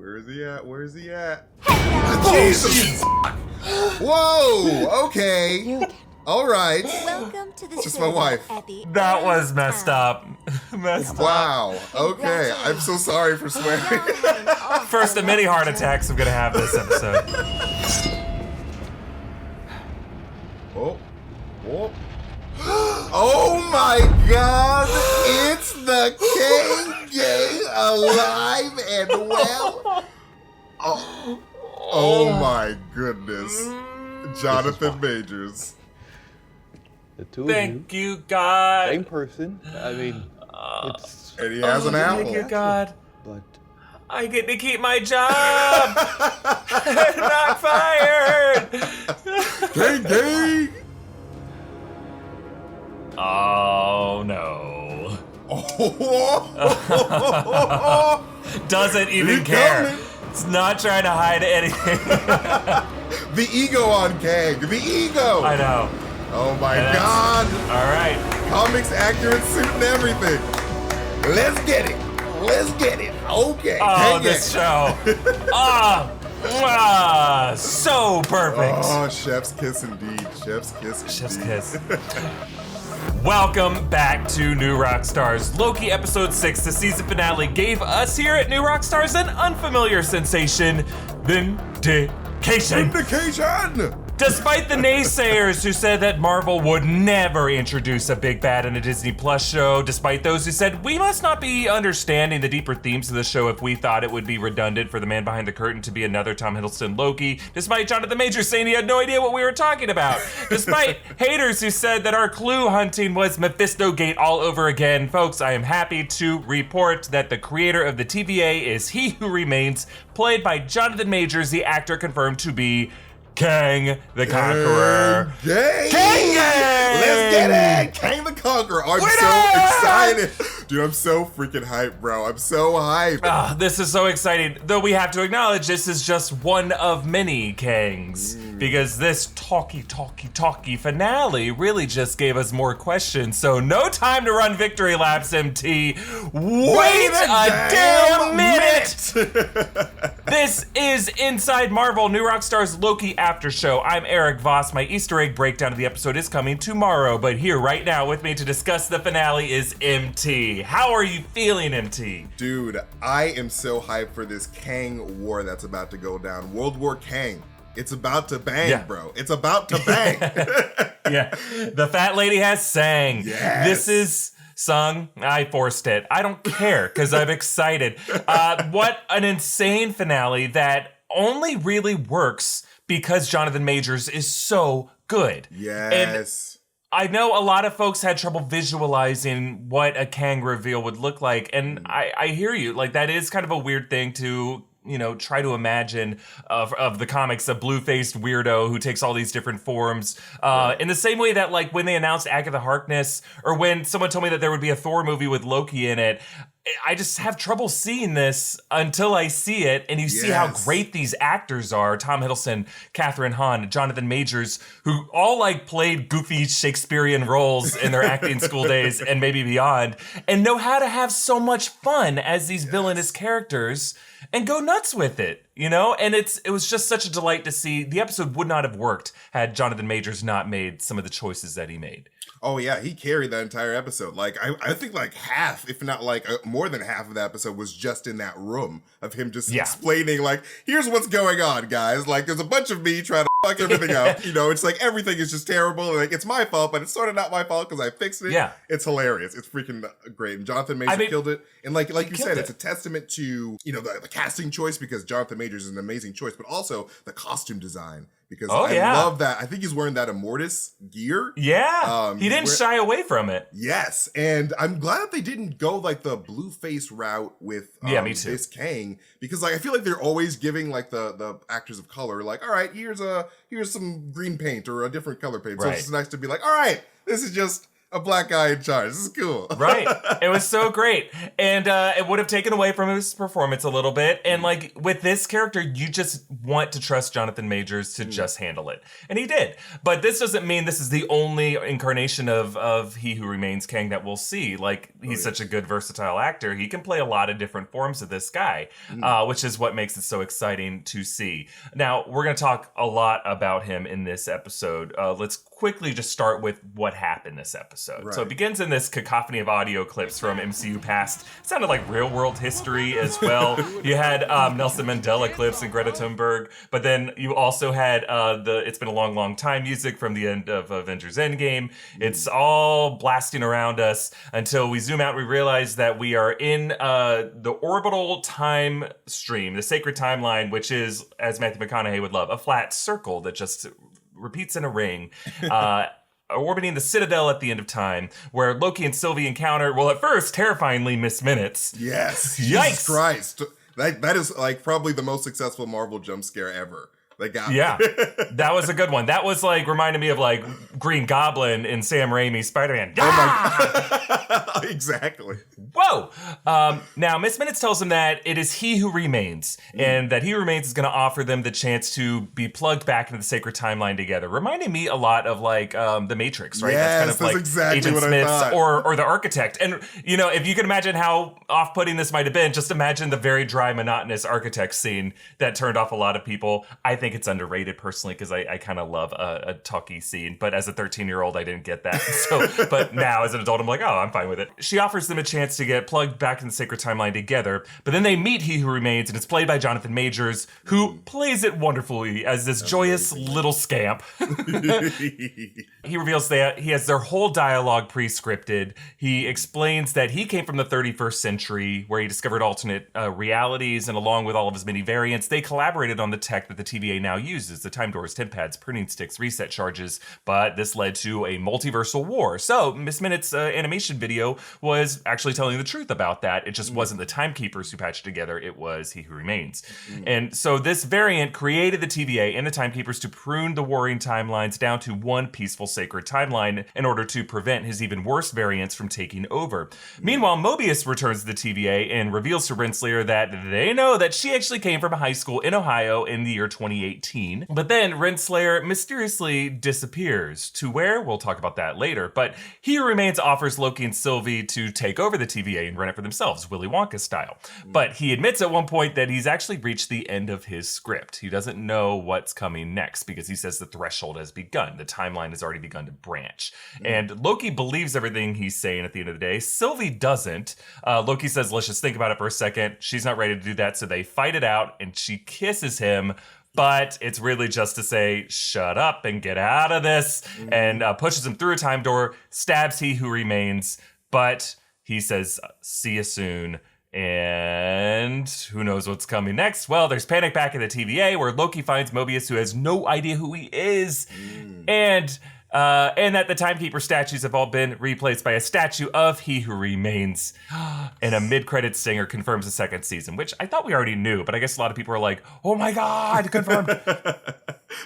Where is he at? Where is he at? Jesus! Whoa! Okay. All right. Welcome to the Just my wife. That was messed up. Wow. Okay. I'm so sorry for swearing. First of many heart attacks I'm gonna have this episode. Oh. Oh. Oh my God! It's the Kang gang alive and well. Oh my goodness. Jonathan Majors. The two Thank you, God. same person. I mean, it's And he has an apple. Thank you, God. but I get to keep my job. I'm not fired. Gang gang. Oh no. Oh. Doesn't even He care. coming. It's not trying to hide anything. The ego on Kang. The ego. I know. Oh my And that's- God. All right. Comics accurate suit and everything. Let's get it. Let's get it. Okay. Oh, Kang this gang. show. So perfect. Oh, chef's kiss indeed. Chef's kiss indeed. Chef's kiss. Welcome back to New Rockstars. Loki episode 6, the season finale, gave us here at New Rockstars an unfamiliar sensation: vindication. Vindication. Despite the naysayers who said that Marvel would never introduce a big bad in a Disney Plus show, despite those who said we must not be understanding the deeper themes of the show if we thought it would be redundant for the man behind the curtain to be another Tom Hiddleston Loki, despite Jonathan Majors saying he had no idea what we were talking about, despite haters who said that our clue hunting was Mephisto Gate all over again, folks, I am happy to report that the creator of the TVA is He Who Remains, played by Jonathan Majors, the actor confirmed to be Kang the Conqueror. Gang. Kang gang! Let's get it. Kang the Conqueror. I'm so excited. Dude, I'm so freaking hyped, bro. I'm so hyped. This is so exciting. Though we have to acknowledge this is just one of many Kangs. Because this talky finale really just gave us more questions. So no time to run victory laps, MT. Wait a damn minute! This is Inside Marvel, New Rockstars Loki After Show. I'm Erik Voss. My Easter egg breakdown of the episode is coming tomorrow. But here right now with me to discuss the finale is MT. How are you feeling, MT? Dude, I am so hyped for this Kang war that's about to go down. World War Kang. It's about to bang, Yeah. bro. It's about to bang. Yeah, the fat lady has sang. Yes. This is sung. I forced it. I don't care because I'm excited. What an insane finale that only really works because Jonathan Majors is so good. Yes. I know a lot of folks had trouble visualizing what a Kang reveal would look like, and I hear you. Like, that is kind of a weird thing to, you know, try to imagine of the comics, a blue-faced weirdo who takes all these different forms. In the same way that, like, when they announced Agatha Harkness, or when someone told me that there would be a Thor movie with Loki in it, I just have trouble seeing this until I see it, and you see how great these actors are. Tom Hiddleston, Catherine Hahn, Jonathan Majors, who all like played goofy Shakespearean roles in their acting school days and maybe beyond, and know how to have so much fun as these villainous characters and go nuts with it, you know? And it was just such a delight to see. The episode would not have worked had Jonathan Majors not made some of the choices that he made. Oh yeah, he carried that entire episode. Like I think like half, if not like more than half of the episode was just in that room of him just explaining like, here's what's going on, guys. Like there's a bunch of me trying to fuck everything up. You know, it's like everything is just terrible. Like it's my fault, but it's sort of not my fault because I fixed it. Yeah, it's hilarious. It's freaking great. And Jonathan Majors killed it. And like you said, it's a testament to, you know, the casting choice, because Jonathan Majors is an amazing choice, but also the costume design. Because I love that. I think he's wearing that Immortus gear. Yeah. He didn't shy away from it. Yes. And I'm glad they didn't go like the blue face route with me too. this Kang. Because like I feel like they're always giving like the actors of color like, all right, here's some green paint or a different color paint. So it's just nice to be like, all right, this is just a black guy in charge. This is cool. Right. It was so great. And it would have taken away from his performance a little bit. And like with this character, you just want to trust Jonathan Majors to just handle it. And he did. But this doesn't mean this is the only incarnation of He Who Remains Kang that we'll see. Like, he's such a good versatile actor. He can play a lot of different forms of this guy, which is what makes it so exciting to see. Now, we're going to talk a lot about him in this episode. Let's quickly just start with what happened this episode. Right. So it begins in this cacophony of audio clips from MCU past. It sounded like real world history as well. You had Nelson Mandela clips and Greta Thunberg, but then you also had the It's Been a Long, Long Time music from the end of Avengers Endgame. It's all blasting around us until we zoom out and we realize that we are in the orbital time stream, the sacred timeline, which is, as Matthew McConaughey would love, a flat circle that just repeats in a ring, orbiting the Citadel at the end of time, where Loki and Sylvie encounter, well, at first, terrifyingly miss minutes. Yes. Yikes. Jesus Christ. That is like probably the most successful Marvel jump scare ever. They got Yeah, that was a good one. That was like reminded me of like Green Goblin in Sam Raimi's Spider-Man. Oh my exactly. Whoa! Now, Miss Minutes tells him that it is he who remains, and that he who remains is going to offer them the chance to be plugged back into the sacred timeline together. Reminding me a lot of like The Matrix, right? Yes, that's kind of like exactly Agent what Smith's I thought. or The Architect. And you know, if you can imagine how off-putting this might have been, just imagine the very dry, monotonous Architect scene that turned off a lot of people. I think it's underrated personally because I kind of love a talky scene, but as a 13-year-old, I didn't get that. So, but now as an adult, I'm like, oh, I'm fine with it. She offers them a chance to get plugged back in the sacred timeline together, but then they meet He Who Remains, and it's played by Jonathan Majors, who plays it wonderfully as this joyous little scamp. He reveals that he has their whole dialogue pre-scripted. He explains that he came from the 31st century, where he discovered alternate realities, and along with all of his many variants, they collaborated on the tech that the TVA now uses, the time doors, temp pads, printing sticks, reset charges, but this led to a multiversal war. So Miss Minutes' animation video was actually telling the truth about that. It just wasn't the Timekeepers who patched together, it was He Who Remains. And so this variant created the TVA and the Timekeepers to prune the warring timelines down to one peaceful sacred timeline in order to prevent his even worse variants from taking over. Meanwhile, Mobius returns to the TVA and reveals to Renslayer that they know that she actually came from a high school in Ohio in the year 2018. But then Renslayer mysteriously disappears. To where? We'll talk about that later. But He Who Remains offers Loki and Sylvie to take over the TVA and run it for themselves, Willy Wonka style. But he admits at one point that he's actually reached the end of his script. He doesn't know what's coming next because he says the threshold has begun. The timeline has already begun to branch. And Loki believes everything he's saying at the end of the day. Sylvie doesn't. Loki says, let's just think about it for a second. She's not ready to do that, so they fight it out, and she kisses him. But it's really just to say, shut up and get out of this, and pushes him through a time door, stabs He Who Remains, but he says, see you soon. And who knows what's coming next? Well, there's panic back at the TVA where Loki finds Mobius, who has no idea who he is. And that the Timekeeper statues have all been replaced by a statue of He Who Remains. And a mid-credits singer confirms the second season, which I thought we already knew, but I guess a lot of people are like, oh my God, confirmed.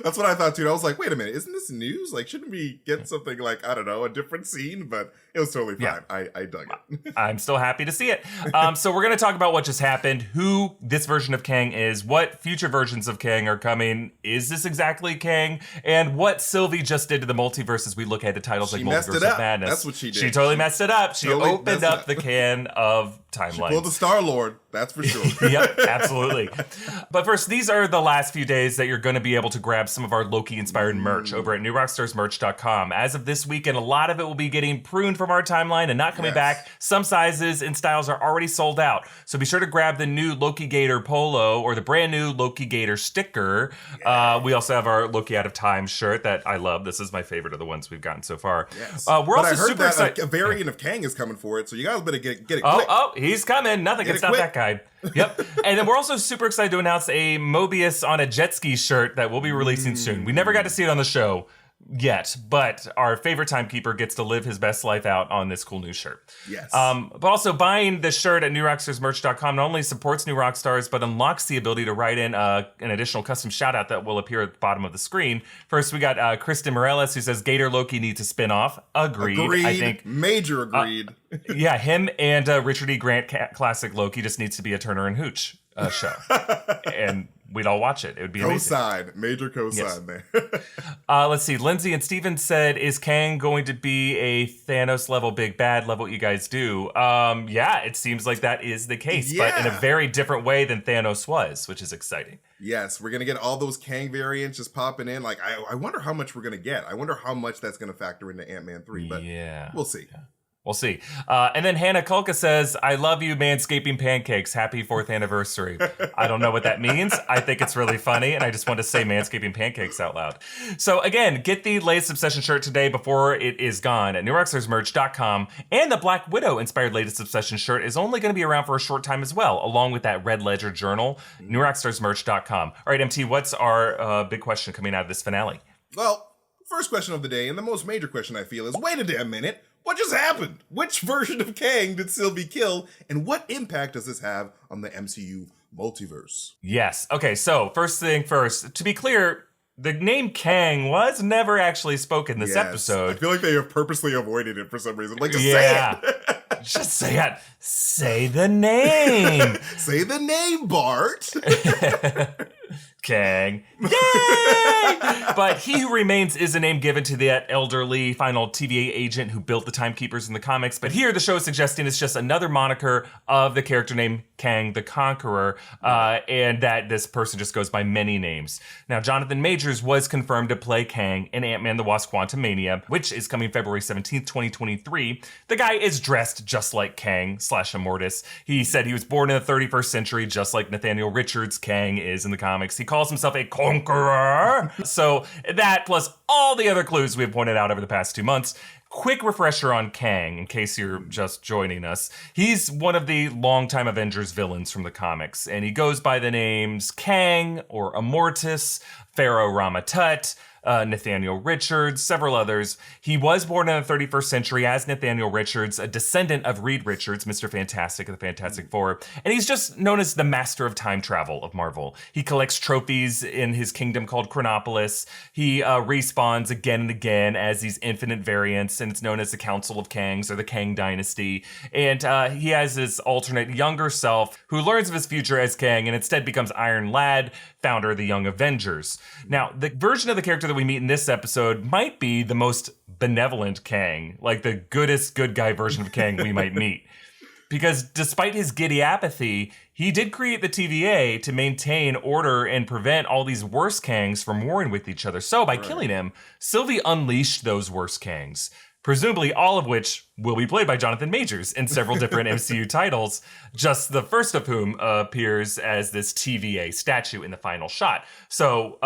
That's what I thought too. I was like, wait a minute, isn't this news? Like, shouldn't we get something like, I don't know, a different scene? But it was totally fine. Yeah. I dug it. I'm still happy to see it. So we're going to talk about what just happened, who this version of Kang is, what future versions of Kang are coming, is this exactly Kang, and what Sylvie just did to the multiverse as we look at the titles like Multiverse of Madness. That's what she did. She totally messed it up. She totally opened up the can of timelines. She pulled the Star-Lord, that's for sure. Yep, absolutely. But first, these are the last few days that you're going to be able to grab some of our Loki-inspired merch over at newrockstarsmerch.com. As of this weekend, a lot of it will be getting pruned from our timeline and not coming back. Some sizes and styles are already sold out. So be sure to grab the new Loki Gator polo or the brand new Loki Gator sticker. We also have our Loki Out of Time shirt that I love. This is my favorite of the ones we've gotten so far. Yes. We're also super excited. A variant of Kang is coming for it, so you guys better get it quick. Oh, he's coming. Nothing can stop that guy. Yep. And then we're also super excited to announce a Mobius on a jet ski shirt that we'll be releasing soon. We never got to see it on the show. yet, but our favorite timekeeper gets to live his best life out on this cool new shirt. Yes. But also buying this shirt at newrockstarsmerch.com not only supports New Rockstars, but unlocks the ability to write in an additional custom shout out that will appear at the bottom of the screen. First, we got Kristen Morales, who says Gator Loki needs a spin-off. Agreed. I think Major agreed. Yeah, him and Richard E. Grant classic Loki just needs to be a Turner and Hooch show. And we'd all watch it. It would be amazing. Major cosign there. Let's see. Lindsay and Steven said, is Kang going to be a Thanos level big bad, love what you guys do? Yeah, it seems like that is the case, but in a very different way than Thanos was, which is exciting. Yes, we're going to get all those Kang variants just popping in. Like, I wonder how much we're going to get. I wonder how much that's going to factor into Ant-Man 3, but we'll see. Yeah. We'll see. And then Hannah Kulka says, I love you, manscaping pancakes. Happy 4th anniversary. I don't know what that means. I think it's really funny, and I just want to say manscaping pancakes out loud. So again, get the latest Obsession shirt today before it is gone at newrockstarsmerch.com. And the Black Widow-inspired latest Obsession shirt is only going to be around for a short time as well, along with that Red Ledger journal, newrockstarsmerch.com. All right, MT, what's our big question coming out of this finale? Well, first question of the day, and the most major question I feel is, wait a damn minute. What just happened? Which version of Kang did Sylvie kill? And what impact does this have on the MCU multiverse? Yes. Okay, so first thing first, to be clear, the name Kang was never actually spoken this episode. I feel like they have purposely avoided it for some reason. Like, just say it. Just say it. Say the name. Say the name, Bart. Kang. Yay! But He Who Remains is a name given to that elderly final TVA agent who built the Timekeepers in the comics. But here the show is suggesting it's just another moniker of the character named Kang the Conqueror, and that this person just goes by many names. Now, Jonathan Majors was confirmed to play Kang in Ant-Man the Wasp Quantumania, which is coming February 17th, 2023. The guy is dressed just like Kang / Immortus. He said he was born in the 31st century, just like Nathaniel Richards, Kang is in the comics. He calls himself a conqueror. So that plus all the other clues we've pointed out over the past 2 months. Quick refresher on Kang, in case you're just joining us. He's one of the longtime Avengers villains from the comics, and he goes by the names Kang or Immortus, Pharaoh Ramatut, Nathaniel Richards, several others. He was born in the 31st century as Nathaniel Richards, a descendant of Reed Richards, Mr. Fantastic of the Fantastic Four, and he's just known as the master of time travel of Marvel. He collects trophies in his kingdom called Chronopolis. He respawns again and again as these infinite variants, and it's known as the Council of Kangs or the Kang Dynasty. And he has his alternate younger self who learns of his future as Kang and instead becomes Iron Lad, founder of the Young Avengers. Now, the version of the character that we meet in this episode might be the most benevolent Kang, like the goodest good guy version of Kang we might meet. Because despite his giddy apathy, he did create the TVA to maintain order and prevent all these worse Kangs from warring with each other. So by killing him, Sylvie unleashed those worse Kangs. Presumably all of which will be played by Jonathan Majors in several different MCU titles, just the first of whom appears as this TVA statue in the final shot. So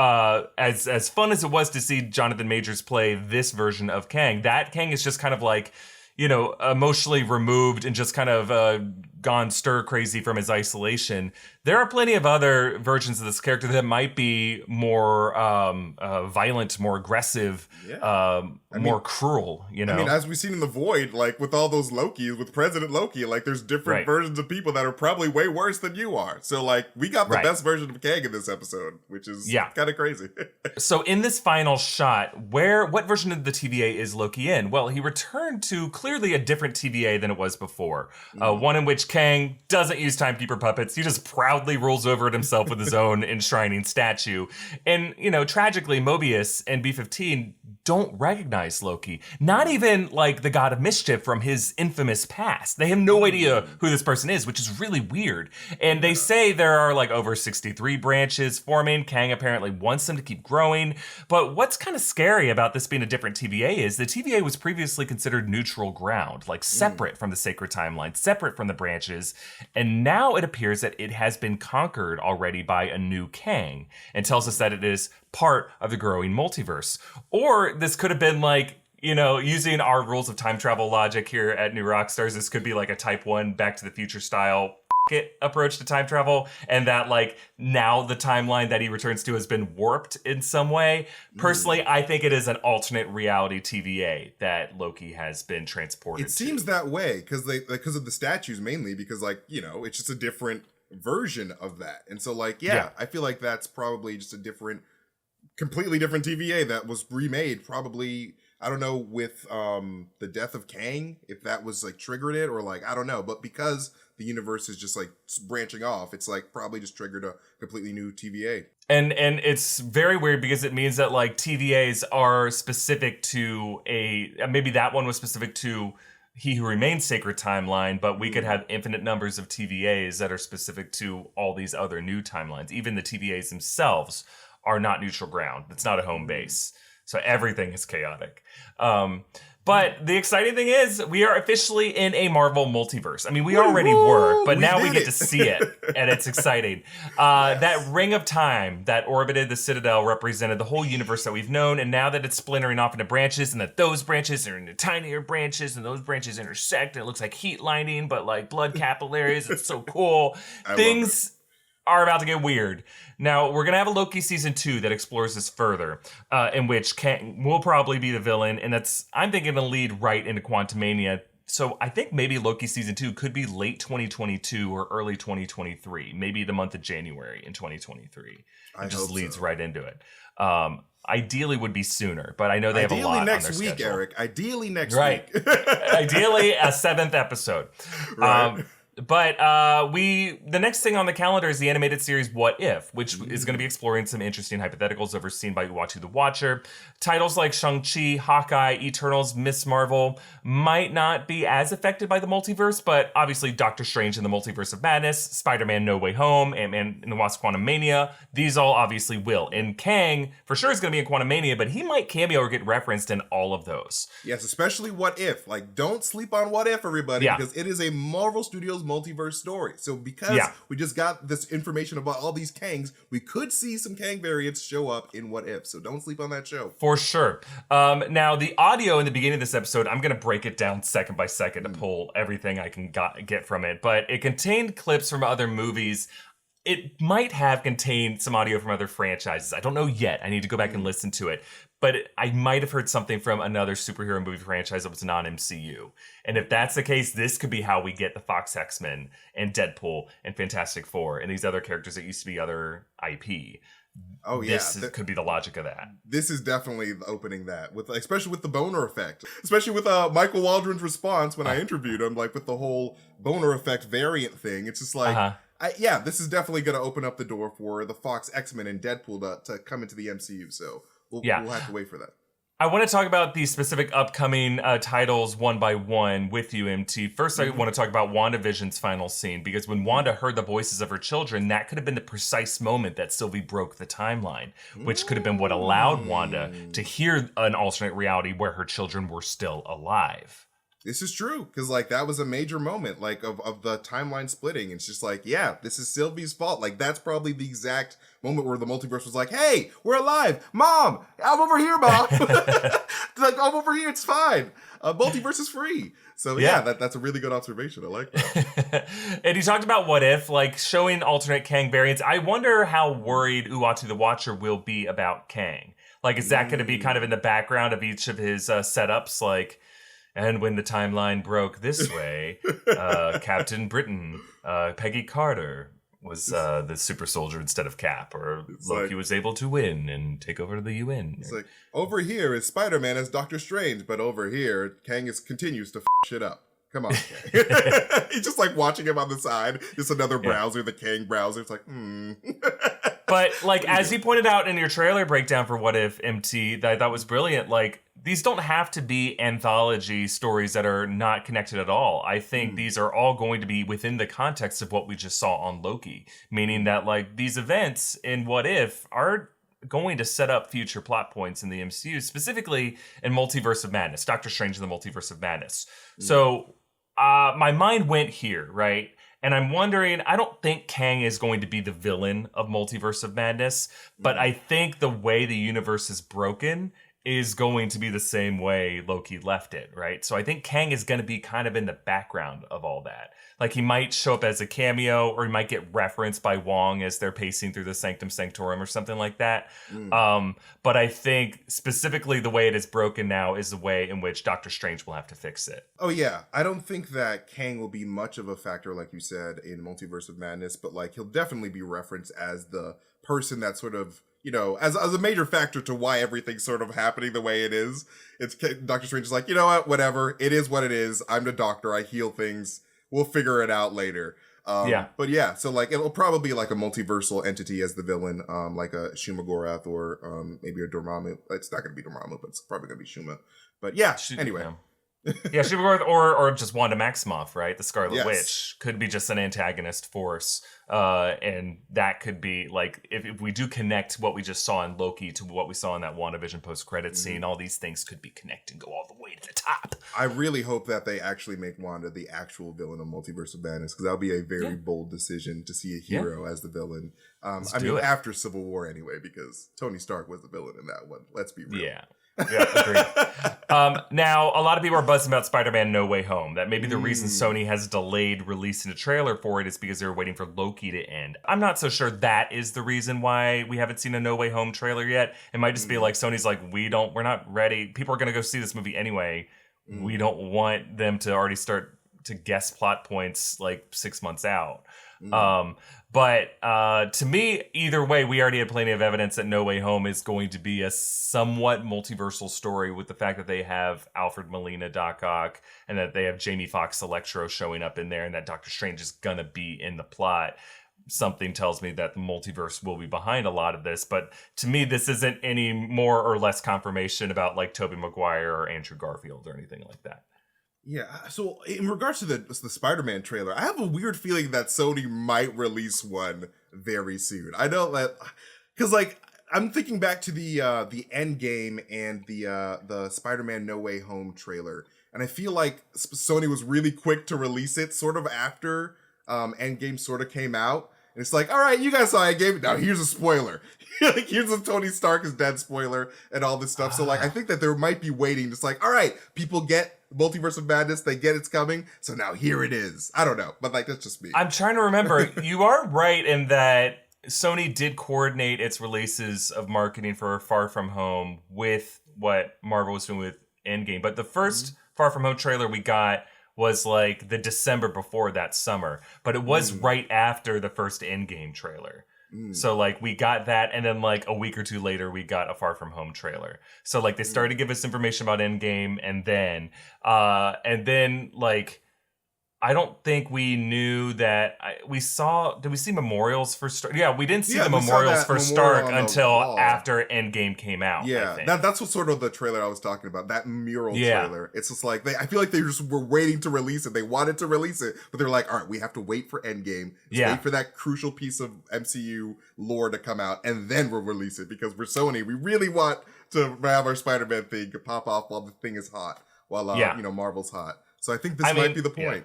as fun as it was to see Jonathan Majors play this version of Kang, that Kang is just kind of like, you know, emotionally removed and just kind of gone stir crazy from his isolation. There are plenty of other versions of this character that might be more violent, more aggressive, more cruel, you know? I mean, as we've seen in The Void, like with all those Lokis, with President Loki, like there's different versions of people that are probably way worse than you are. So like we got the best version of Kang in this episode, which is kind of crazy. So in this final shot, what version of the TVA is Loki in? Well, he returned to clearly a different TVA than it was before. One in which Kang doesn't use timekeeper puppets. He just proudly rolls over it himself with his own enshrining statue. And, you know, tragically, Mobius and B-15 don't recognize Loki. Not even like the god of mischief from his infamous past. They have no idea who this person is, which is really weird. And they say there are like over 63 branches forming. Kang apparently wants them to keep growing. But what's kind of scary about this being a different TVA is the TVA was previously considered neutral ground, like separate from the sacred timeline, separate from the branches. And now it appears that it has been conquered already by a new Kang and tells us that it is part of the growing multiverse. Or this could have been like, you know, using our rules of time travel logic here at New Rockstars, this could be like a Type 1 Back to the Future style pocket approach to time travel, and that like now the timeline that he returns to has been warped in some way. Personally, I think it is an alternate reality TVA that Loki has been transported to. It seems that way because of the statues mainly, because like, you know, it's just a different version of that. And so like, yeah, I feel like that's probably just a completely different TVA that was remade probably, I don't know, with the death of Kang, if that was like triggered it, or like, I don't know. But because the universe is just like branching off, it's like probably just triggered a completely new TVA. And it's very weird because it means that like TVAs are specific to maybe that one was specific to He Who Remains Sacred Timeline, but we could have infinite numbers of TVAs that are specific to all these other new timelines. Even the TVAs themselves are not neutral ground. It's not a home base. So everything is chaotic. But the exciting thing is we are officially in a Marvel multiverse. I mean, we already were, but now we get to see it, and it's exciting. That ring of time that orbited the Citadel represented the whole universe that we've known, and now that it's splintering off into branches, and that those branches are into tinier branches, and those branches intersect, and it looks like heat lining, but like blood capillaries. It's so cool. Things are about to get weird. Now, we're going to have a Loki season 2 that explores this further, in which Kang will probably be the villain, and I'm thinking to lead right into Quantumania. So I think maybe Loki season 2 could be late 2022 or early 2023, maybe the month of January in 2023. It just leads right into it. Ideally would be sooner, but I know they have a lot on their schedule. Ideally next week, Eric. Ideally next week. Ideally a 7th episode. Right. But the next thing on the calendar is the animated series What If, which is going to be exploring some interesting hypotheticals overseen by Uatu the Watcher. Titles like Shang-Chi, Hawkeye, Eternals, Miss Marvel might not be as affected by the multiverse, but obviously Doctor Strange in the Multiverse of Madness, Spider-Man No Way Home, Ant-Man in the Wasp Quantumania, these all obviously will. And Kang, for sure, is going to be in Quantumania, but he might cameo or get referenced in all of those. Yes, especially What If. Like, don't sleep on What If, everybody, because it is a Marvel Studios multiverse story. So because we just got this information about all these Kangs, we could see some Kang variants show up in What If. So don't sleep on that show. For sure. Now, the audio in the beginning of this episode, I'm going to break it down second by second to pull everything I can get from it. But it contained clips from other movies. It might have contained some audio from other franchises. I don't know yet. I need to go back and listen to it. But I might have heard something from another superhero movie franchise that was non-MCU. And if that's the case, this could be how we get the Fox X-Men and Deadpool and Fantastic Four and these other characters that used to be other IP. Oh yeah, Could be the logic of that. This is definitely opening that, especially with the boner effect, especially with Michael Waldron's response when I interviewed him, like with the whole boner effect variant thing. It's just like, this is definitely going to open up the door for the Fox X-Men and Deadpool to come into the MCU. So we'll have to wait for that. I want to talk about the specific upcoming titles one by one with you, MT. First, I want to talk about WandaVision's final scene, because when Wanda heard the voices of her children, that could have been the precise moment that Sylvie broke the timeline, which could have been what allowed Wanda to hear an alternate reality where her children were still alive. This is true, because like that was a major moment, like of the timeline splitting. It's just like, this is Sylvie's fault. Like that's probably the exact moment where the multiverse was like, "Hey, we're alive, Mom. I'm over here, Mom. Like I'm over here. It's fine. Multiverse is free." So that's a really good observation. I like that. And he talked about What If, like showing alternate Kang variants. I wonder how worried Uatu the Watcher will be about Kang. Like, is that going to be kind of in the background of each of his setups, like? And when the timeline broke this way, Captain Britain, Peggy Carter was the super soldier instead of Cap, or Loki was able to win and take over the UN. It's like, over here is Spider-Man as Doctor Strange, but over here, Kang continues to f shit up. Come on, Kang. He's just like watching him on the side. Just another browser, the Kang browser. It's like, But like, as you pointed out in your trailer breakdown for What If, MT, that I thought was brilliant, like, these don't have to be anthology stories that are not connected at all. I think these are all going to be within the context of what we just saw on Loki, meaning that like these events in What If are going to set up future plot points in the MCU, specifically in Multiverse of Madness, Doctor Strange in the Multiverse of Madness. So my mind went here, right? And I'm wondering, I don't think Kang is going to be the villain of Multiverse of Madness, but I think the way the universe is broken, is going to be the same way Loki left it, right? So I think Kang is going to be kind of in the background of all that. Like, he might show up as a cameo, or he might get referenced by Wang as they're pacing through the Sanctum Sanctorum or something like that. But I think specifically the way it is broken now is the way in which Doctor Strange will have to fix it. Oh, yeah. I don't think that Kang will be much of a factor, like you said, in Multiverse of Madness, but like he'll definitely be referenced as the person that sort of, you know, as a major factor to why everything's sort of happening the way it is. It's Doctor Strange is like, you know what, whatever. It is what it is. I'm the doctor. I heal things. We'll figure it out later. But yeah, so like it'll probably be like a multiversal entity as the villain, like a Shumagorath or maybe a Dormammu. It's not going to be Dormammu, but it's probably going to be Shuma. But yeah, anyway. Yeah, Shumagorath or just Wanda Maximoff, right? The Scarlet Witch could be just an antagonist force. And that could be like, if we do connect what we just saw in Loki to what we saw in that WandaVision post-credit scene, all these things could be connected and go all the way to the top. I really hope that they actually make Wanda the actual villain of Multiverse of Madness, because that would be a very bold decision to see a hero as the villain. After Civil War anyway, because Tony Stark was the villain in that one. Let's be real. Yeah. Agreed. Now, a lot of people are buzzing about Spider-Man No Way Home. That maybe the reason Sony has delayed releasing a trailer for it is because they were waiting for Loki to end. I'm not so sure that is the reason why we haven't seen a No Way Home trailer yet. It might just be like Sony's like, we're not ready. People are going to go see this movie anyway. We don't want them to already start to guess plot points like 6 months out. But to me, either way, we already have plenty of evidence that No Way Home is going to be a somewhat multiversal story, with the fact that they have Alfred Molina, Doc Ock, and that they have Jamie Foxx, Electro showing up in there, and that Doctor Strange is gonna be in the plot. Something tells me that the multiverse will be behind a lot of this, but to me, this isn't any more or less confirmation about like Tobey Maguire or Andrew Garfield or anything like that. Yeah, so in regards to the Spider-Man trailer, I have a weird feeling that Sony might release one very soon. I know that, because like I'm thinking back to the Endgame and the Spider-Man No Way Home trailer, and I feel like Sony was really quick to release it sort of after Endgame sort of came out. And it's like, all right, you guys saw Endgame, now here's a spoiler. Like, here's a Tony Stark is dead spoiler and all this stuff. So like I think that there might be waiting. It's like, all right, people get Multiverse of Madness, they get it's coming, so now here it is. I don't know, but like that's just me. I'm trying to remember. You are right in that Sony did coordinate its releases of marketing for Far From Home with what Marvel was doing with Endgame. But the first Far From Home trailer we got was like the December before that summer, but it was right after the first Endgame trailer. So like we got that, and then like a week or two later we got a Far From Home trailer. So like they started to give us information about Endgame, and then like I don't think we knew that did we see memorials for Stark? Yeah, we didn't see the memorials for Stark until after Endgame came out. Yeah, that's what sort of the trailer I was talking about, that mural trailer. It's just like, I feel like they just were waiting to release it. They wanted to release it, but they're like, all right, we have to wait for Endgame. Wait for that crucial piece of MCU lore to come out, and then we'll release it, because we're Sony. We really want to have our Spider-Man thing pop off while the thing is hot, while Marvel's hot. So I think this might be the point. Yeah.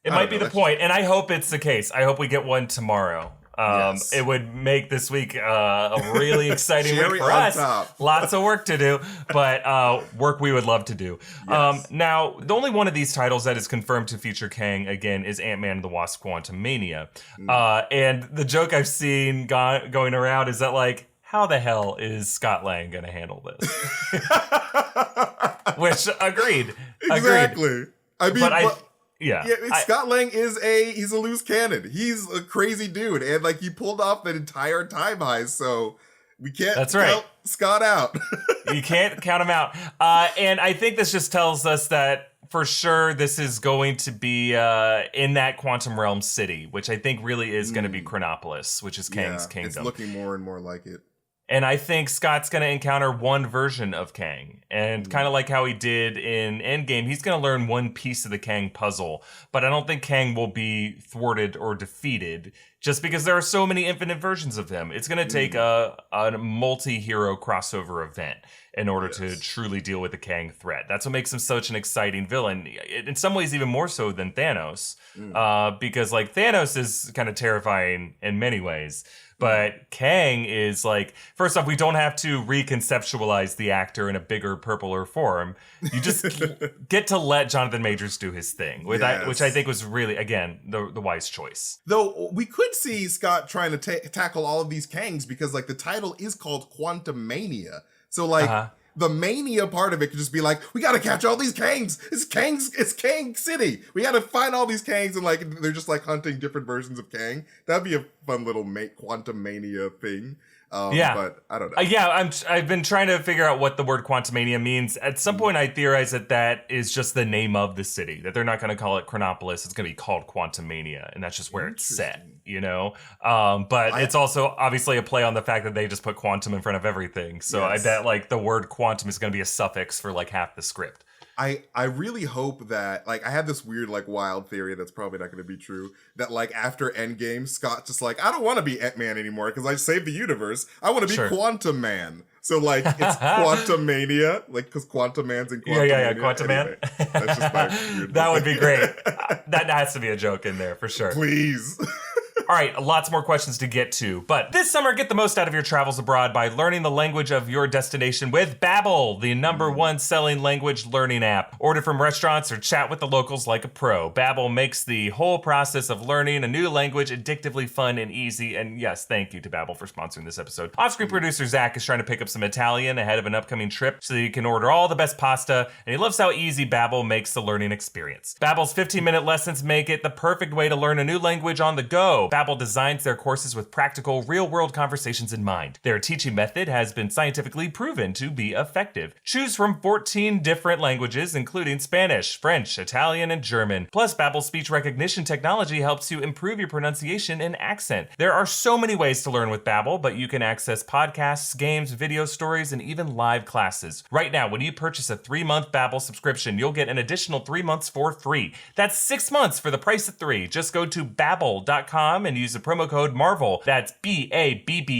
It might be the point, and I hope it's the case. I hope we get one tomorrow. It would make this week a really exciting week for us. Top. Lots of work to do, but work we would love to do. Yes. Now, the only one of these titles that is confirmed to feature Kang again is Ant-Man and the Wasp Quantumania. And the joke I've seen going around is that, like, how the hell is Scott Lang going to handle this? Which, agreed. Exactly. I mean, Yeah, Scott Lang he's a loose cannon. He's a crazy dude, and like he pulled off that entire time heist, so we can't count Scott out. You can't count him out. And I think this just tells us that for sure this is going to be in that quantum realm city, which I think really is going to be Chronopolis, which is Kang's kingdom. It's looking more and more like it. And I think Scott's going to encounter one version of Kang. And kind of like how he did in Endgame, he's going to learn one piece of the Kang puzzle. But I don't think Kang will be thwarted or defeated. just because there are so many infinite versions of him. It's going to take a multi-hero crossover event in order to truly deal with the Kang threat. That's what makes him such an exciting villain. In some ways, even more so than Thanos, because like Thanos is kind of terrifying in many ways. But Kang is like, first off, we don't have to reconceptualize the actor in a bigger, purpler form. You just get to let Jonathan Majors do his thing, which I think was really, again, the wise choice. Though we could see Scott trying to tackle all of these Kangs because like the title is called Quantumania. So like the mania part of it could just be like, we got to catch all these Kangs. It's Kang City. We got to find all these Kangs, and like they're just like hunting different versions of Kang. That'd be a fun little Quantumania thing. But I don't know. I've been trying to figure out what the word Quantumania means. At some point, I theorized that is just the name of the city, that they're not going to call it Chronopolis. It's going to be called Quantumania, and that's just where it's set, you know? But it's also obviously a play on the fact that they just put quantum in front of everything. So I bet like the word quantum is going to be a suffix for like half the script. I really hope that, like, I have this weird, like, wild theory that's probably not going to be true, that, like, after Endgame, Scott's just like, I don't want to be Ant-Man anymore because I saved the universe. I want to be Quantum Man. So, like, it's Quantumania, like, because Quantum Man's in Quantumania. Yeah, Quantum Man. Anyway, that's just my weird That would be great. That has to be a joke in there, for sure. Please. All right, lots more questions to get to. But this summer, get the most out of your travels abroad by learning the language of your destination with Babbel, the #1 selling language learning app. Order from restaurants or chat with the locals like a pro. Babbel makes the whole process of learning a new language addictively fun and easy. And yes, thank you to Babbel for sponsoring this episode. Off-screen producer Zach is trying to pick up some Italian ahead of an upcoming trip so that he can order all the best pasta, and he loves how easy Babbel makes the learning experience. Babbel's 15-minute lessons make it the perfect way to learn a new language on the go. Babbel designs their courses with practical, real-world conversations in mind. Their teaching method has been scientifically proven to be effective. Choose from 14 different languages, including Spanish, French, Italian, and German. Plus, Babbel's speech recognition technology helps you improve your pronunciation and accent. There are so many ways to learn with Babbel, but you can access podcasts, games, video stories, and even live classes. Right now, when you purchase a 3-month Babbel subscription, you'll get an additional 3 months for free. That's 6 months for the price of 3. Just go to Babbel.com and use the promo code MARVEL. That's BABBEL.com.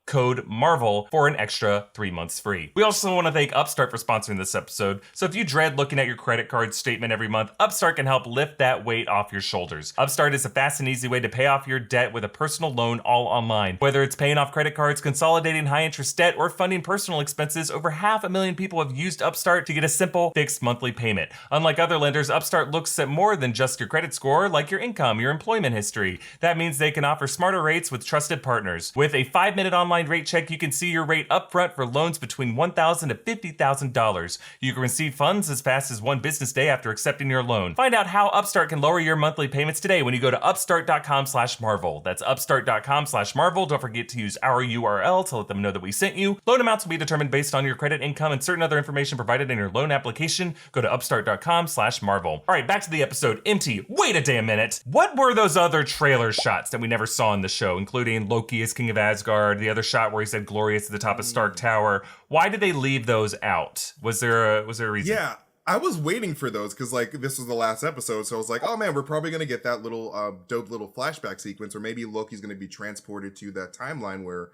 Code MARVEL for an extra 3 months free. We also want to thank Upstart for sponsoring this episode. So if you dread looking at your credit card statement every month, Upstart can help lift that weight off your shoulders. Upstart is a fast and easy way to pay off your debt with a personal loan all online. Whether it's paying off credit cards, consolidating high interest debt, or funding personal expenses, over 500,000 people have used Upstart to get a simple, fixed monthly payment. Unlike other lenders, Upstart looks at more than just your credit score, like your income, your employment history. That means they can offer smarter rates with trusted partners. With a 5-minute online rate check, you can see your rate upfront for loans between $1,000 to $50,000. You can receive funds as fast as 1 business day after accepting your loan. Find out how Upstart can lower your monthly payments today when you go to upstart.com/marvel. That's upstart.com/marvel. Don't forget to use our URL to let them know that we sent you. Loan amounts will be determined based on your credit, income, and certain other information provided in your loan application. Go to upstart.com/marvel. All right, back to the episode. MT, wait a damn minute. What were those other trailer shots that we never saw in the show, including Loki as King of Asgard, the other shot where he said glorious at the top of Stark Tower? Why did they leave those out? Was there a reason? Yeah, I was waiting for those because like this was the last episode, so I was like, oh man, we're probably gonna get that little dope little flashback sequence, or maybe Loki's gonna be transported to that timeline where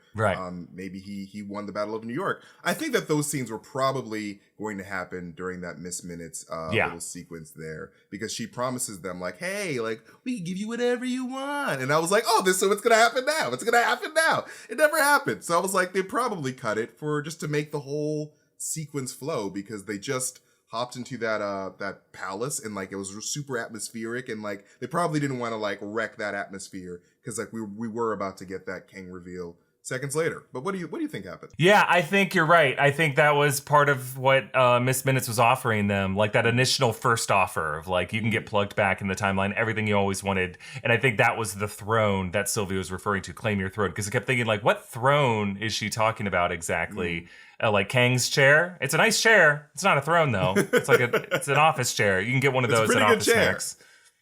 maybe he won the Battle of New York. I think that those scenes were probably going to happen during that Miss Minutes little sequence there, because she promises them like, hey, like we can give you whatever you want, and I was like, oh, so it's gonna happen now. It's gonna happen now. It never happened, so I was like, they probably cut it for just to make the whole sequence flow, because they just hopped into that palace, and like it was super atmospheric, and like they probably didn't want to like wreck that atmosphere, because like we were about to get that Kang reveal seconds later. But what do you think happened? Yeah, I think you're right. I think that was part of what Miss Minutes was offering them, like that initial first offer of like you can get plugged back in the timeline, everything you always wanted. And I think that was the throne that Sylvia was referring to, claim your throne, because I kept thinking like, what throne is she talking about exactly? Like Kang's chair. It's a nice chair. It's not a throne though. It's like it's an office chair. You can get one of those at Office Max.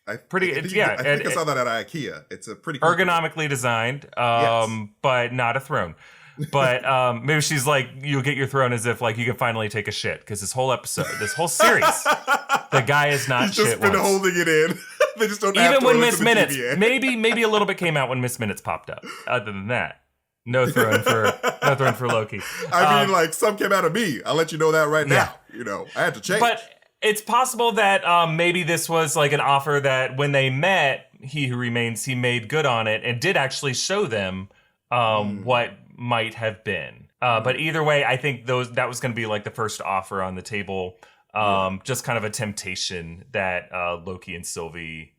I think I saw that at IKEA. It's a pretty cool ergonomically designed, but not a throne. But maybe she's like, you'll get your throne as if like you can finally take a shit, because this whole episode, this whole series The guy is not He's just shit been once. holding it in. They just don't have Even to when run it Miss to the Minutes, TVA. maybe a little bit came out when Miss Minutes popped up. Other than that, no throne for Loki. I mean, like, some came out of me. I'll let you know that right now. You know, I had to change. But it's possible that maybe this was like an offer that when they met, He Who Remains, he made good on it and did actually show them what might have been. But either way, I think that was going to be like the first offer on the table. Just kind of a temptation that Loki and Sylvie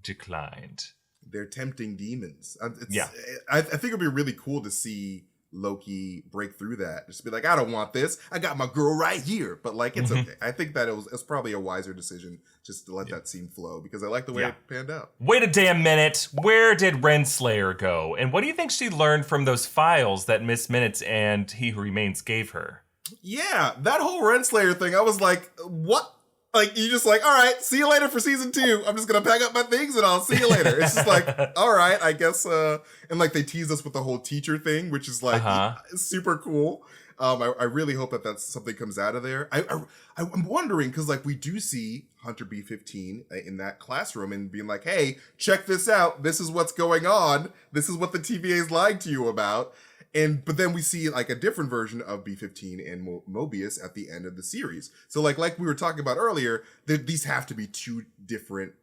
declined. They're tempting demons. Yeah. I think it'd be really cool to see Loki break through that. Just be like, I don't want this. I got my girl right here. But like, it's okay. I think that it was probably a wiser decision just to let that scene flow because I like the way it panned out. Wait a damn minute. Where did Renslayer go? And what do you think she learned from those files that Miss Minutes and He Who Remains gave her? Yeah, that whole Renslayer thing, I was like, what? Like, you just like, all right, see you later for season 2. I'm just going to pack up my things and I'll see you later. It's just like, all right, I guess. And like they teased us with the whole teacher thing, which is like super cool. I really hope that something comes out of there. I'm wondering, because like we do see Hunter B-15 in that classroom and being like, hey, check this out. This is what's going on. This is what the TVA's lied to you about. But then we see like a different version of B-15 and Mobius at the end of the series. So like we were talking about earlier, these have to be 2 different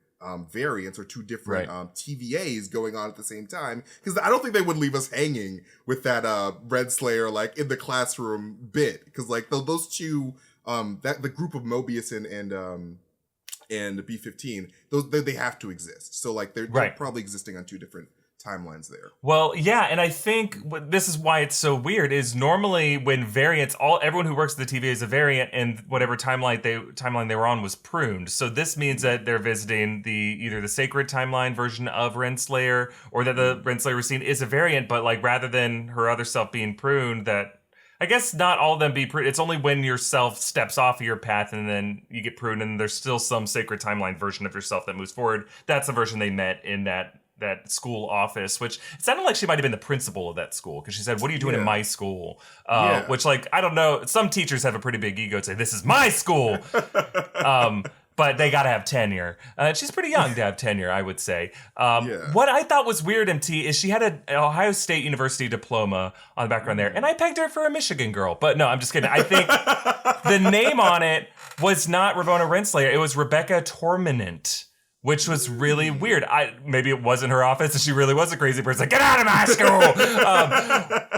variants or 2 different TVAs going on at the same time. Because I don't think they would leave us hanging with that Renslayer like in the classroom bit. Because like those 2, the group of Mobius and B-15, they have to exist. So like they're probably existing on 2 different timelines there. Well, yeah, and I think this is why it's so weird is normally when variants, everyone who works at the TVA is a variant, and whatever timeline they were on was pruned. So this means that they're visiting either the sacred timeline version of Renslayer, or that the Renslayer we're seeing is a variant, but like rather than her other self being pruned, that I guess not all of them be pruned. It's only when yourself steps off of your path and then you get pruned, and there's still some sacred timeline version of yourself that moves forward. That's the version they met in that school office, which it sounded like she might have been the principal of that school, because she said, what are you doing in my school? Which, like, I don't know, some teachers have a pretty big ego to say, this is my school. But they got to have tenure. She's pretty young to have tenure, I would say. What I thought was weird, MT, is she had an Ohio State University diploma on the background there, and I pegged her for a Michigan girl. But no, I'm just kidding. I think the name on it was not Ravonna Renslayer. It was Rebecca Torminant, which was really weird. Maybe it wasn't her office and she really was a crazy person. Like, get out of my school!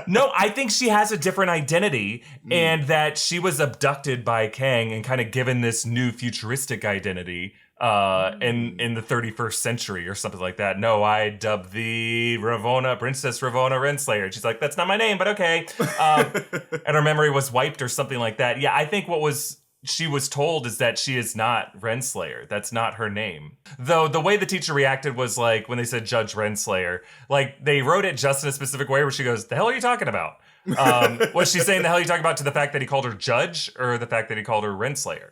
No, I think she has a different identity and that she was abducted by Kang and kind of given this new futuristic identity in the 31st century or something like that. No, I dubbed the Princess Ravonna Renslayer. She's like, that's not my name, but okay. And her memory was wiped or something like that. Yeah, I think she was told is that she is not Renslayer. That's not her name. Though the way the teacher reacted was like when they said Judge Renslayer, like they wrote it just in a specific way where she goes, the hell are you talking about? Was she saying the hell are you talking about to the fact that he called her Judge or the fact that he called her Renslayer?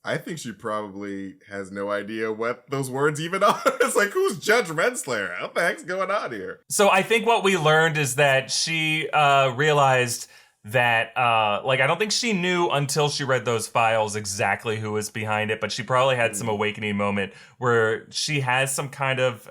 I think she probably has no idea what those words even are. It's like, who's Judge Renslayer? What the heck's going on here? So I think what we learned is that she realized that I don't think she knew until she read those files exactly who was behind it, but she probably had some awakening moment where she has some kind of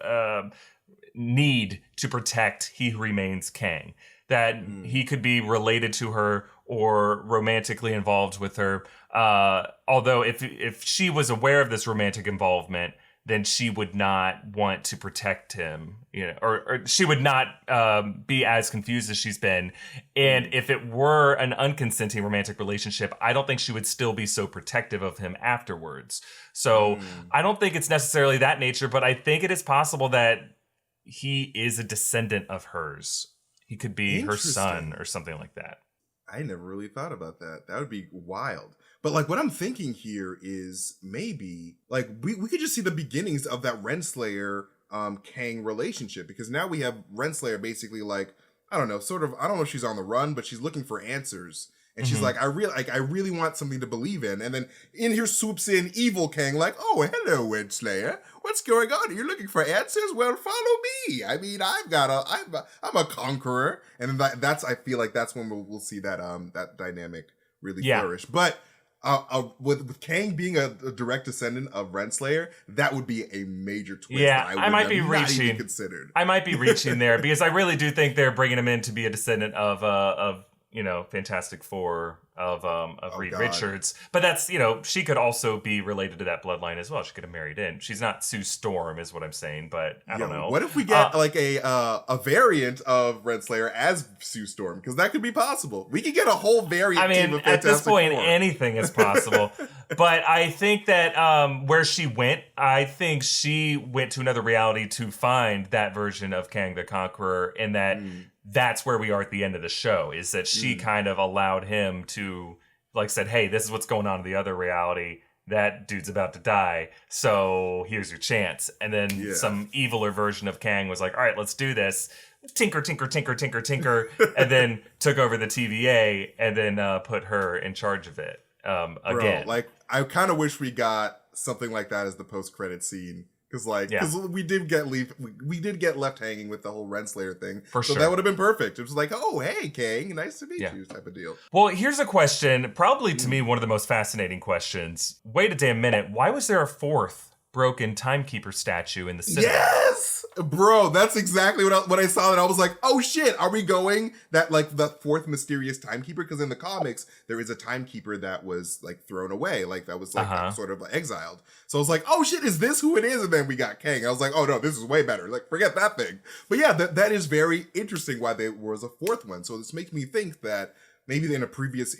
need to protect He Who Remains Kang, that he could be related to her or romantically involved with her. Although if she was aware of this romantic involvement, then she would not want to protect him, or she would not be as confused as she's been. And if it were an unconsenting romantic relationship, I don't think she would still be so protective of him afterwards. So I don't think it's necessarily that nature, but I think it is possible that he is a descendant of hers. He could be her son or something like that. I never really thought about that. That would be wild. But like what I'm thinking here is maybe like we could just see the beginnings of that Renslayer Kang relationship, because now we have Renslayer basically like, I don't know, sort of, I don't know if she's on the run, but she's looking for answers. And she's like, I really want something to believe in. And then in here swoops in evil Kang like, oh, hello, Renslayer. What's going on? You're looking for answers? Well, follow me. I mean, I'm a conqueror. And then I feel like that's when we'll see that that dynamic really flourish. But with Kang being a direct descendant of Renslayer, that would be a major twist. Yeah, that I might be not reaching. even considered. I might be reaching there because I really do think they're bringing him in to be a descendant of Fantastic Four of Reed Richards. But that's, she could also be related to that bloodline as well. She could have married in. She's not Sue Storm, is what I'm saying. But I don't know. What if we get a variant of Renslayer as Sue Storm? Because that could be possible. We could get a whole variant. I mean, team of at this point, Four. anything is possible. But I think that where she went, I think she went to another reality to find that version of Kang the Conqueror, and that's where we are at the end of the show, is that she kind of allowed him to, said, hey, this is what's going on in the other reality. That dude's about to die, so here's your chance. And then some eviler version of Kang was like, all right, let's do this. Tinker, and then took over the TVA and then put her in charge of it again. Bro, I kind of wish we got something like that as the post-credit scene. Because we did get left hanging with the whole Renslayer thing. For sure. So that would have been perfect. It was like, oh, hey, Kang, nice to meet you type of deal. Well, here's a question, probably to me one of the most fascinating questions. Wait a damn minute. Why was there a fourth broken timekeeper statue in the cinema? Yes! Bro, that's exactly what I saw, and I was like, oh shit, are we going that, the fourth mysterious timekeeper? Because in the comics, there is a timekeeper that was, thrown away, that was, sort of exiled. So I was like, oh shit, is this who it is? And then we got Kang. I was like, oh no, this is way better. Forget that thing. But yeah, that is very interesting why there was a fourth one. So this makes me think that maybe in a previous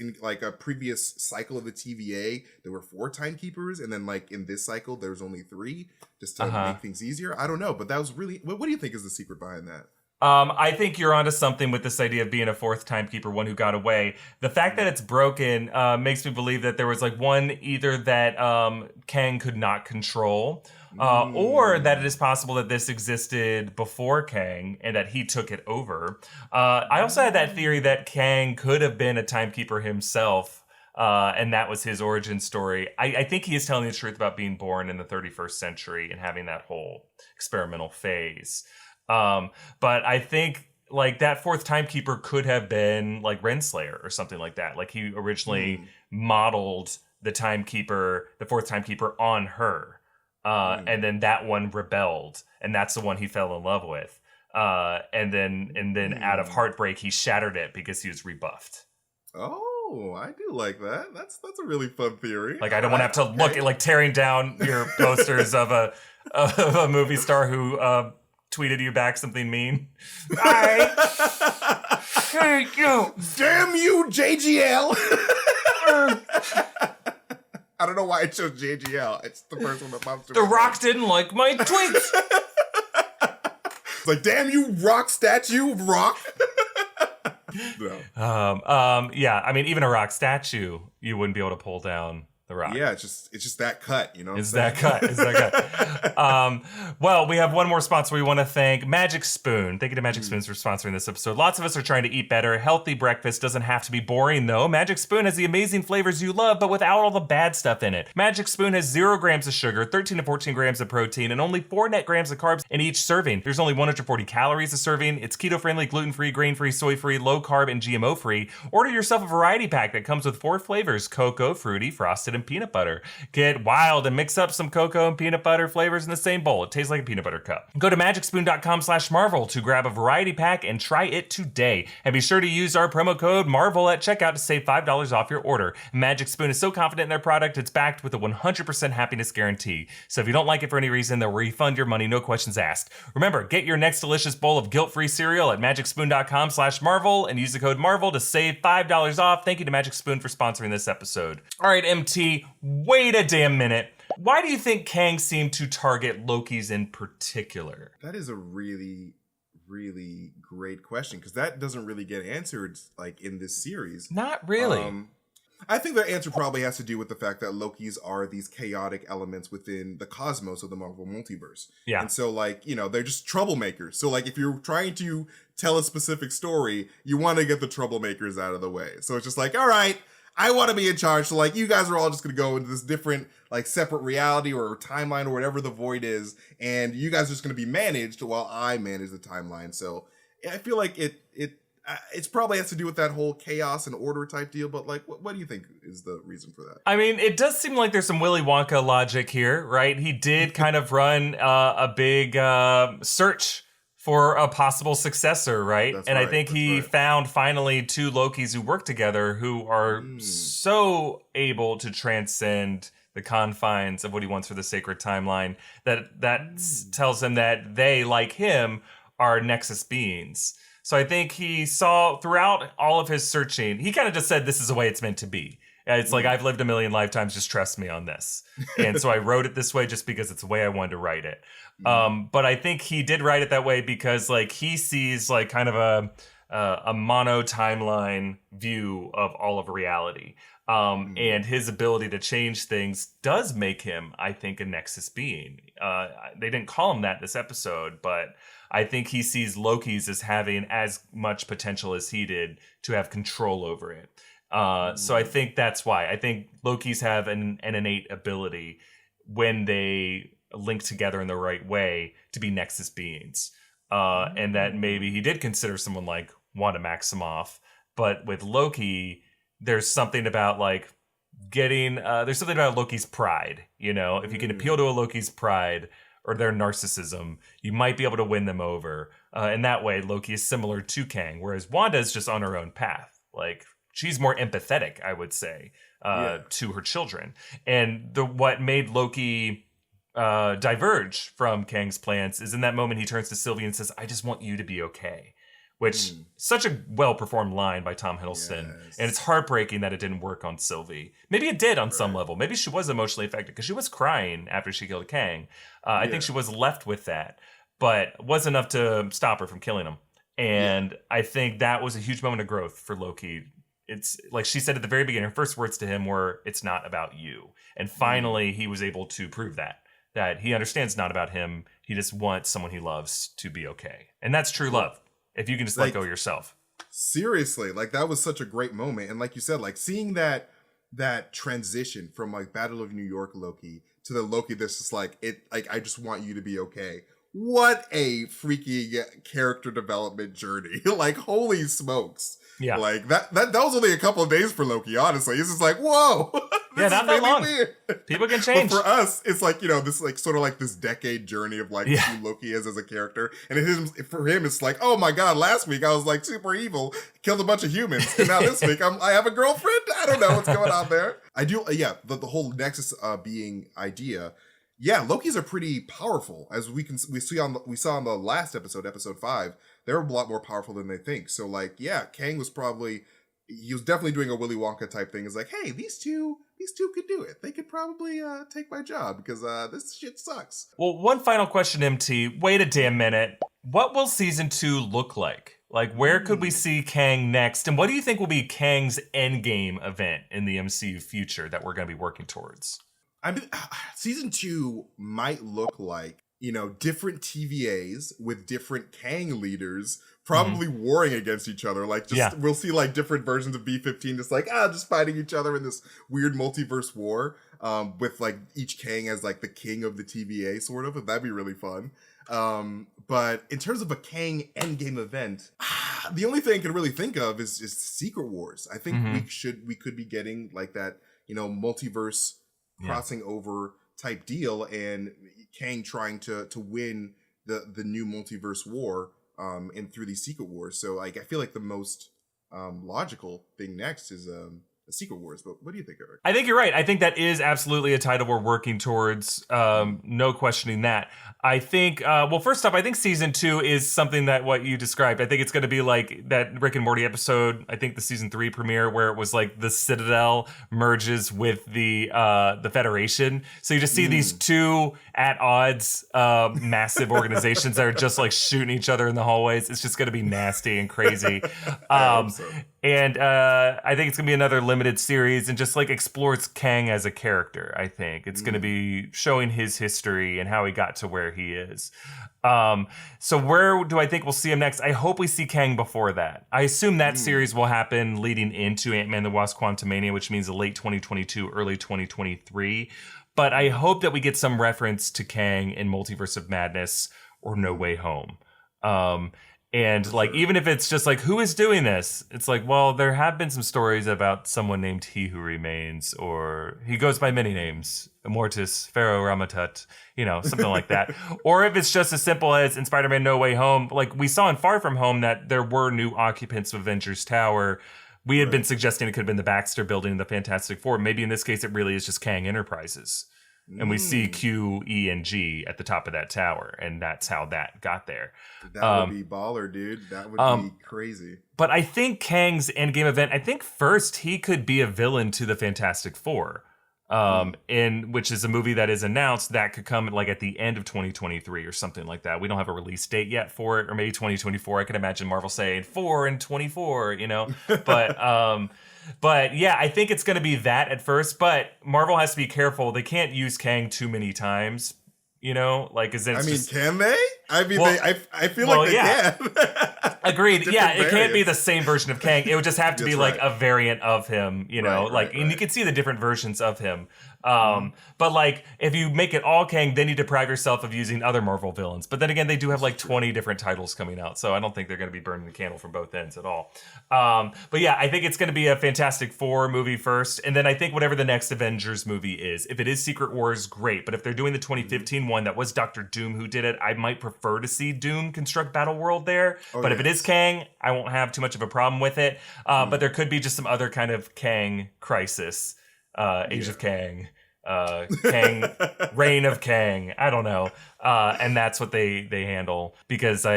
cycle of the TVA, there were 4 timekeepers, and then in this cycle, there's only 3, just to make things easier. I don't know, but that was really. What do you think is the secret behind that? I think you're onto something with this idea of being a fourth timekeeper, one who got away. The fact that it's broken makes me believe that there was one either that Kang could not control, or that it is possible that this existed before Kang and that he took it over. I also had that theory that Kang could have been a timekeeper himself, and that was his origin story. I think he is telling the truth about being born in the 31st century and having that whole experimental phase. But I think that fourth timekeeper could have been Renslayer or something like that. He originally modeled the fourth timekeeper on her. And then that one rebelled, and that's the one he fell in love with. And then out of heartbreak, he shattered it because he was rebuffed. Oh, I do like that. That's a really fun theory. I don't want to have to look at tearing down your posters of a movie star who tweeted you back something mean. Bye. Thank you. Damn you, JGL. I don't know why I chose JGL. It's the first one that pops to The Rock didn't like my tweets. It's damn you, Rock statue, Rock. No. Yeah, I mean, even a Rock statue, you wouldn't be able to pull down the Rock. Yeah, it's just that cut, you know. It's that cut. Well, we have one more sponsor we want to thank, Magic Spoon. Thank you to Magic Spoons for sponsoring this episode. Lots of us are trying to eat better. Healthy breakfast doesn't have to be boring, though. Magic Spoon has the amazing flavors you love, but without all the bad stuff in it. Magic Spoon has 0 grams of sugar, 13 to 14 grams of protein, and only 4 net grams of carbs in each serving. There's only 140 calories a serving. It's keto-friendly, gluten-free, grain-free, soy-free, low-carb, and GMO-free. Order yourself a variety pack that comes with 4 flavors: cocoa, fruity, frosted, and peanut butter. Get wild and mix up some cocoa and peanut butter flavors in the same bowl. It tastes like a peanut butter cup. Go to magicspoon.com/Marvel to grab a variety pack and try it today. And be sure to use our promo code MARVEL at checkout to save $5 off your order. Magic Spoon is so confident in their product, it's backed with a 100% happiness guarantee. So if you don't like it for any reason, they'll refund your money, no questions asked. Remember, get your next delicious bowl of guilt-free cereal at magicspoon.com/Marvel and use the code MARVEL to save $5 off. Thank you to Magic Spoon for sponsoring this episode. All right, MT, wait a damn minute. Why do you think Kang seemed to target Loki's in particular? That is a really, really great question, because that doesn't really get answered in this series. Not really. I think the answer probably has to do with the fact that Lokis are these chaotic elements within the cosmos of the Marvel multiverse. Yeah. And so they're just troublemakers. So if you're trying to tell a specific story, you want to get the troublemakers out of the way. So it's just all right, I want to be in charge. So you guys are all just going to go into this different separate reality or timeline or whatever the void is, and you guys are just going to be managed while I manage the timeline. So I feel like it It's probably has to do with that whole chaos and order type deal, but like, what do you think is the reason for that? I mean, it does seem like there's some Willy Wonka logic here, right? He did kind of run a big search for a possible successor, right? That's and right, I think he found finally 2 Lokis who work together who are so able to transcend the confines of what he wants for the sacred timeline that tells him that they, like him, are Nexus beings. So I think he saw throughout all of his searching, he kind of just said, this is the way it's meant to be. It's like, I've lived a million lifetimes, just trust me on this. And so I wrote it this way just because it's the way I wanted to write it. But I think he did write it that way because like he sees like kind of a mono timeline view of all of reality. And his ability to change things does make him, I think, a Nexus being. They didn't call him that this episode, but I think he sees Loki's as having as much potential as he did to have control over it. So I think that's why. I think Loki's have an innate ability when they link together in the right way to be Nexus beings. And that maybe he did consider someone like Wanda Maximoff, but with Loki, there's something about like there's something about Loki's pride, you know? If you can appeal to a Loki's pride or their narcissism, you might be able to win them over. In that way, Loki is similar to Kang, whereas Wanda is just on her own path. Like, she's more empathetic, I would say, to her children. And what made Loki diverge from Kang's plans is in that moment he turns to Sylvie and says, I just want you to be okay. Which, such a well-performed line by Tom Hiddleston. Yes. And it's heartbreaking that it didn't work on Sylvie. Maybe it did on some level. Maybe she was emotionally affected because she was crying after she killed Kang. I think she was left with that. But it wasn't enough to stop her from killing him. And I think that was a huge moment of growth for Loki. It's like she said at the very beginning, her first words to him were, it's not about you. And finally, he was able to prove that he understands it's not about him. He just wants someone he loves to be okay. And that's true love. If you can just let go yourself. Seriously, like that was such a great moment. And like you said, like seeing that transition from like Battle of New York Loki to the Loki that's just like, I just want you to be okay. What a freaking character development journey. Like, holy smokes. Yeah. Like that was only a couple of days for Loki, honestly. It's just like, whoa. Yeah, not that long. Weird. People can change. But for us, it's like, you know, this like sort of like this decade journey of like who Loki is as a character. And for him, it's like, oh my God, last week I was like super evil, killed a bunch of humans. And now this week I have a girlfriend. I don't know what's going on there. I do. Yeah. The whole Nexus being idea. Yeah. Lokis are pretty powerful, as we saw on the last episode, episode 5. They're a lot more powerful than they think. So like, yeah, Kang was definitely doing a Willy Wonka type thing. It's like, hey, these two could do it. They could probably take my job because this shit sucks. Well, one final question, MT. Wait a damn minute. What will season 2 look like? Like, where could we see Kang next? And what do you think will be Kang's endgame event in the MCU future that we're going to be working towards? I mean, season 2 might look like, you know, different TVAs with different Kang leaders probably warring against each other. Like, we'll see like different versions of B-15 just fighting each other in this weird multiverse war with like each Kang as like the king of the TVA sort of. That'd be really fun. But in terms of a Kang endgame event, the only thing I can really think of is Secret Wars. I think we could be getting like that, you know, multiverse crossing over type deal, and Kang trying to win the new multiverse war and through these Secret Wars. So like I feel like the most logical thing next is a Secret Wars. But what do you think, Erik? I think you're right. I think that is absolutely a title we're working towards. No questioning that. I think, well, first off, I think season 2 is something that what you described. I think it's going to be like that Rick and Morty episode, I think the season 3 premiere, where it was like the Citadel merges with the Federation. So you just see these two at odds massive organizations that are just like shooting each other in the hallways. It's just going to be nasty and crazy. And I think it's going to be another limited series and just like explores Kang as a character. I think it's going to be showing his history and how he got to where he is. So where do I think we'll see him next? I hope we see Kang before that. I assume that series will happen leading into Ant-Man the Wasp Quantumania, which means late 2022, early 2023. But I hope that we get some reference to Kang in Multiverse of Madness or No Way Home. And like, even if it's just like, who is doing this? It's like, well, there have been some stories about someone named He Who Remains, or he goes by many names, Immortus, Pharaoh Ramatat, something like that. Or if it's just as simple as in Spider-Man No Way Home, like we saw in Far From Home that there were new occupants of Avengers Tower. We had been suggesting it could have been the Baxter Building in the Fantastic Four. Maybe in this case, it really is just Kang Enterprises. And we see Q, E, and G at the top of that tower, and that's how that got there. That would be baller, dude. That would be crazy. But I think Kang's Endgame event, I think first he could be a villain to the Fantastic Four, which is a movie that is announced that could come like at the end of 2023 or something like that. We don't have a release date yet for it, or maybe 2024. I could imagine Marvel saying 4 and 24, But yeah, I think it's going to be that at first, but Marvel has to be careful. They can't use Kang too many times, can they? I mean, I feel like they can. Agreed. Yeah, it can't be the same version of Kang. It would just have to be like a variant of him, and you can see the different versions of him. But like, if you make it all Kang, then you deprive yourself of using other Marvel villains. But then again, they do have like 20 different titles coming out, so I don't think they're going to be burning the candle from both ends at all. But yeah, I think it's going to be a Fantastic Four movie first, and then I think whatever the next Avengers movie is, if it is Secret Wars, great. But if they're doing the 2015 one that was Doctor Doom who did it, I might prefer to see Doom construct Battle World there. But if it is Kang, I won't have too much of a problem with it. But there could be just some other kind of Kang crisis. Age of Kang, Kang, Reign of Kang. I don't know. And that's what they handle, because I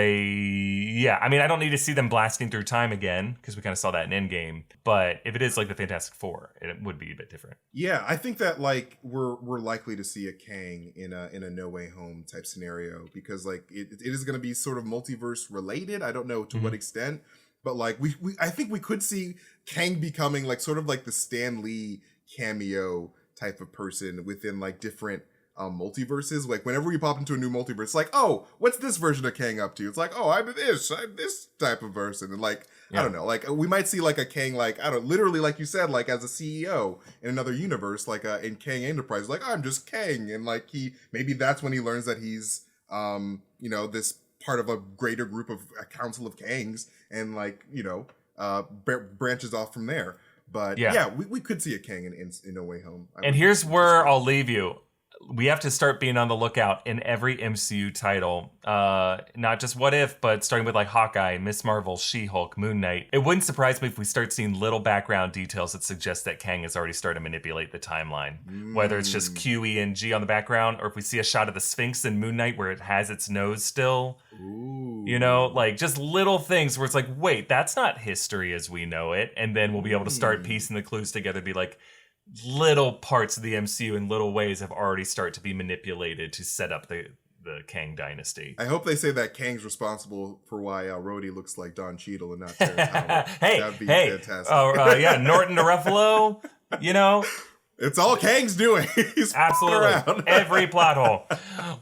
don't need to see them blasting through time again, because we kind of saw that in Endgame. But if it is like the Fantastic Four, it would be a bit different. Yeah, I think that like we're likely to see a Kang in a No Way Home type scenario, because like it is going to be sort of multiverse related. I don't know to what extent, but like I think we could see Kang becoming like sort of like the Stan Lee cameo type of person within like different multiverses. Like whenever we pop into a new multiverse, it's like, oh, what's this version of Kang up to? It's like, oh, I'm this type of person. And like, I don't know, like we might see like a Kang, like, literally like you said, like as a CEO in another universe, like in Kang Enterprise, like, I'm just Kang. And like maybe that's when he learns that he's, this part of a greater group of a council of Kangs, and like, branches off from there. But we could see a Kang in No Way Home. And here's where I'll leave you. We have to start being on the lookout in every MCU title. Not just What If, but starting with like Hawkeye, Miss Marvel, She-Hulk, Moon Knight. It wouldn't surprise me if we start seeing little background details that suggest that Kang has already started to manipulate the timeline. Whether it's just Q, E, and G on the background, or if we see a shot of the Sphinx in Moon Knight where it has its nose still. Ooh. Like just little things where it's like, wait, that's not history as we know it. And then we'll be able to start piecing the clues together, be like, little parts of the MCU in little ways have already started to be manipulated to set up the Kang dynasty. I hope they say that Kang's responsible for why Rhodey looks like Don Cheadle and not Terrence Howard. That'd be fantastic. Norton to Ruffalo, It's all Kang's doing. He's absolutely every plot hole.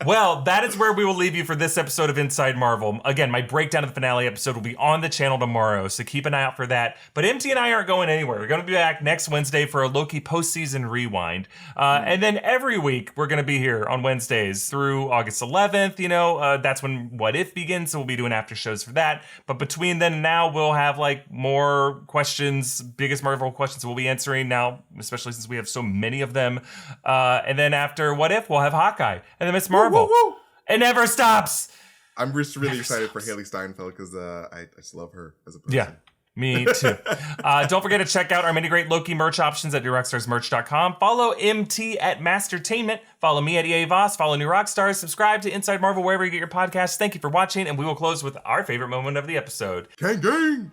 Well, that is where we will leave you for this episode of Inside Marvel. Again, my breakdown of the finale episode will be on the channel tomorrow, so keep an eye out for that. But MT and I aren't going anywhere. We're going to be back next Wednesday for a Loki postseason rewind. And then every week, we're going to be here on Wednesdays through August 11th. That's when What If begins, so we'll be doing after shows for that. But between then and now, we'll have like more questions, biggest Marvel questions we'll be answering now, especially since we have so many of them. And then after What If, we'll have Hawkeye and then Miss Marvel. Woo, woo, woo. It never stops. I'm just really excited for Haley Steinfeld because I just love her as a person. Yeah, me too. Don't forget to check out our many great Loki merch options at newrockstarsmerch.com. Follow MT at MasterTainment. Follow me at Erik Voss. Follow New Rockstars. Subscribe to Inside Marvel wherever you get your podcasts. Thank you for watching, and we will close with our favorite moment of the episode. Kang Gang!